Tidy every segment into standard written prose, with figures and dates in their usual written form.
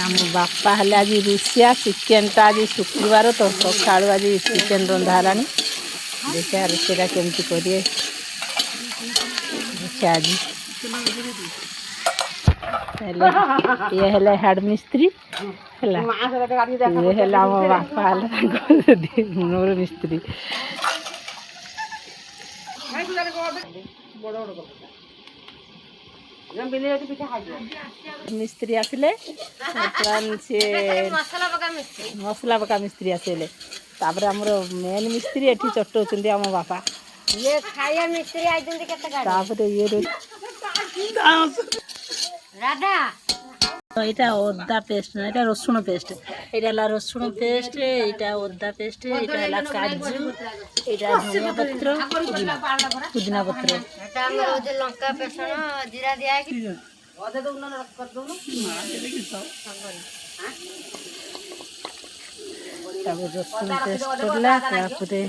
ଆମ ବାପା ହେଲେ ଆଜି ରୁଷିଆ ଚିକେନଟା ଆଜି ଶୁକ୍ରବାର ତ ସକାଳୁ ଆଜି ଚିକେନ ରନ୍ଧା ହେଲାଣି। ଦେଖିବା ରୋଷେଇଟା କେମିତି କରିବେ ଦେଖିବା ଆଜି। ହେଲେ ଇଏ ହେଲେ ହେଡ଼ ମିସ୍ତ୍ରୀ ହେଲା, ଇଏ ହେଲେ ଆମ ବାପା ହେଲେ ତାଙ୍କ ମୋର ମିସ୍ତ୍ରୀ। ମିସ୍ତ୍ରୀ ଆସିଲେ ସିଏ ମସଲା ପକା ମିସ୍ତ୍ରୀ ଆସିଲେ, ତାପରେ ଆମର ମେନ୍ ମିସ୍ତ୍ରୀ ଏଠି ଚଟଉଛନ୍ତି ଆମ ବାପା। ଇଏ ଖାଇବା ମିସ୍ତ୍ରୀ ଆଇଛନ୍ତି କେତେ ଗାଡି। ତାପରେ ଇଏ ରାଧା এইটা অদা পেস্ট না, এটা রসুন পেস্ট। এটা হলো রসুন পেস্ট, এইটা অদা পেস্ট, এটা হলো কাজু, এটা ধনিয়া পত্র, পুদিনা পত্র। এটা ଆମର হচ্ছে লঙ্কা বেসন জিরা দিয়া কি অদে দউন না কর দউন না এটা কি সব তারপর রসুন পেস্ট করলা, তারপরে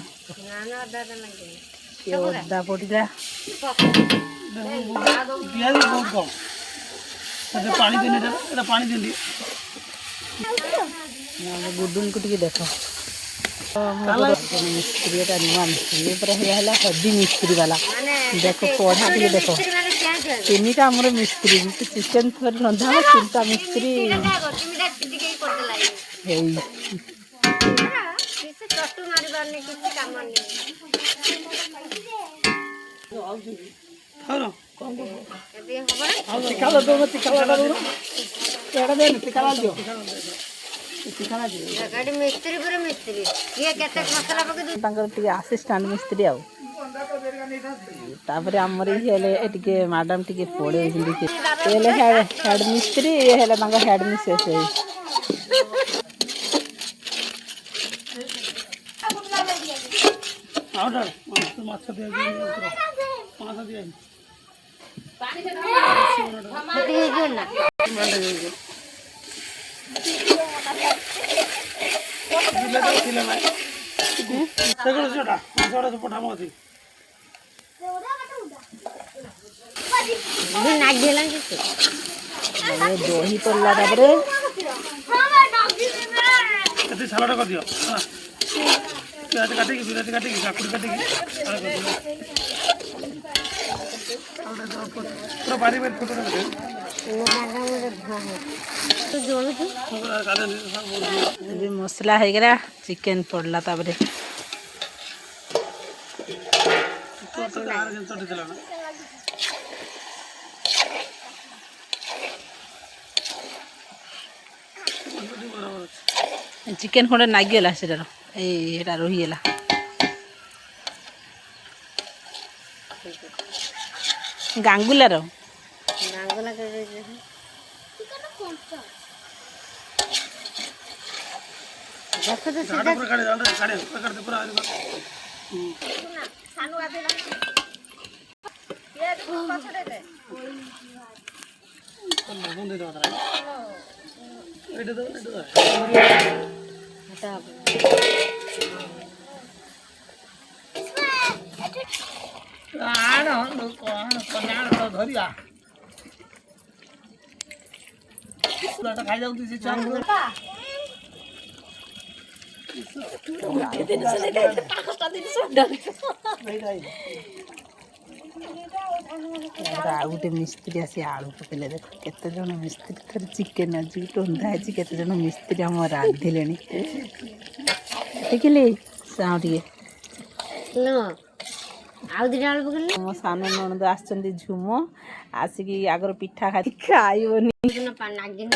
না না অদা লাগে ये অদা পড়িলা। পিঁয়াজ বহুত কম, পানি দিন, এটা পানি দিন গুডুনକୁ ଟିକେ ଦେଖ। ମିସ୍ତ୍ରୀ ଏଟା ନୂଆ ମିସ୍ତ୍ରୀ, ପୁରା ହେଲା ହେଭି ମିସ୍ତ୍ରୀ ବାଲା। ଦେଖ ପଢ଼ା ଟିକେ ଦେଖ, ତିନିଟା ଆମର ମିସ୍ତ୍ରୀ। ଚିକେନ ଥରେ ରନ୍ଧା ହେବ, ତିନିଟା ମିସ୍ତ୍ରୀ ହେଇ ଚଟୁ ମାରିବାରନି କିଛି କାମ ନାହିଁ। ମିସ୍ତ୍ରୀ ପରେ ମିସ୍ତ୍ରୀ କିଏ କେତେ ମସଲା ପକେଇ ତାଙ୍କର ଟିକେ ଆସିଷ୍ଟାଣ୍ଟ ମିସ୍ତ୍ରୀ ଆଉ। ତାପରେ ଆମର ଇଏ ହେଲେ ଟିକେ ମ୍ୟାଡ଼ାମ ଟିକେ ପଢ଼େଇଛନ୍ତି, ହେଲେ ହେଡ଼ ମିସ୍ତ୍ରୀ, ଇଏ ହେଲେ ତାଙ୍କ ହେଡ଼ ମିସେସ୍। ମାଛ ଦିଆଯିବ, ମାଛ ଦିଆଯିବ। ଦହି ପଡ଼ିଲା, ତାପରେ ସାଲାଡ କରିଦିଅ, ପିଆଜ କାଟିକି, ବିଲାତି କାଟିକି, କାକୁଡ଼ି କାଟିକି ପୁରା ବାରି ବାରି ଛୋଟ ମସଲା ହେଇଗଲା, ଚିକେନ ପଡ଼ିଲା। ତାପରେ ଚିକେନ ଖଣ୍ଡେ ନାଗିଗଲା, ସେଟାର ଏଇଟା ରହିଗଲା। ଗାଙ୍ଗୁଲାର ଧରିଆ ଖାଇଯାଉଛି ସେ ଛୁଆ। ଆଉ ଗୋଟେ ମିସ୍ତ୍ରୀ ଆସି ଆଳୁ ପକେଇଲେ। ଦେଖ କେତେ ଜଣ ମିସ୍ତ୍ରୀ ଥରେ ଚିକେନ ଆଜି ରନ୍ଧା ହେଇଛି, କେତେ ଜଣ ମିସ୍ତ୍ରୀ ଆମ ରାନ୍ଧିଲେଣି। ଦେଖିଲି ସାଉ ଟିକେ ଆଉ ଦିଟା ଆଳୁ ପକେଇଲେ। ମୋ ସାନ ନଣନ୍ଦ ଆସିଛନ୍ତି ଝୁମ, ଆସିକି ଆଗର ପିଠା ଖାଇବନି। ନାଗିନି